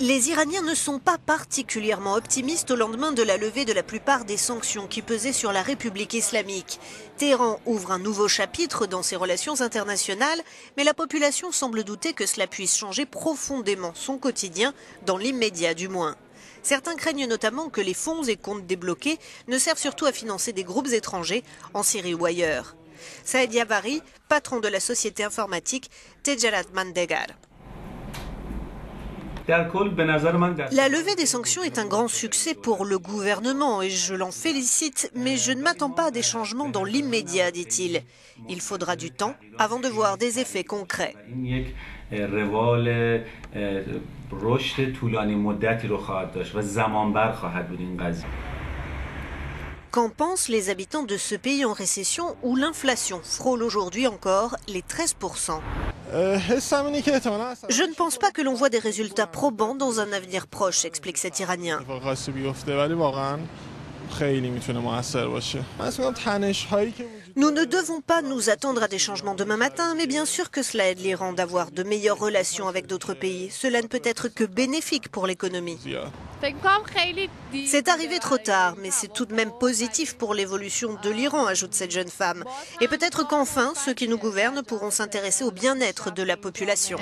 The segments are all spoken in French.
Les Iraniens ne sont pas particulièrement optimistes au lendemain de la levée de la plupart des sanctions qui pesaient sur la République islamique. Téhéran ouvre un nouveau chapitre dans ses relations internationales, mais la population semble douter que cela puisse changer profondément son quotidien, dans l'immédiat du moins. Certains craignent notamment que les fonds et comptes débloqués ne servent surtout à financer des groupes étrangers en Syrie ou ailleurs. Saed Yavari, patron de la société informatique Tejarat Mandegar. La levée des sanctions est un grand succès pour le gouvernement et je l'en félicite, mais je ne m'attends pas à des changements dans l'immédiat, dit-il. Il faudra du temps avant de voir des effets concrets. Qu'en pensent les habitants de ce pays en récession où l'inflation frôle aujourd'hui encore les 13%? Je ne pense pas que l'on voit des résultats probants dans un avenir proche, explique cet Iranien. Nous ne devons pas nous attendre à des changements demain matin, mais bien sûr que cela aide l'Iran d'avoir de meilleures relations avec d'autres pays. Cela ne peut être que bénéfique pour l'économie. C'est arrivé trop tard, mais c'est tout de même positif pour l'évolution de l'Iran, ajoute cette jeune femme. Et peut-être qu'enfin, ceux qui nous gouvernent pourront s'intéresser au bien-être de la population.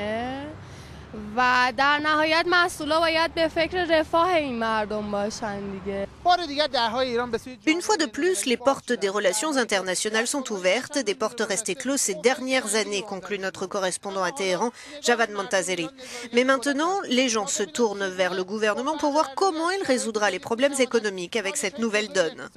Une fois de plus, les portes des relations internationales sont ouvertes, des portes restées closes ces dernières années, conclut notre correspondant à Téhéran, Javad Montazeri. Mais maintenant, les gens se tournent vers le gouvernement pour voir comment il résoudra les problèmes économiques avec cette nouvelle donne.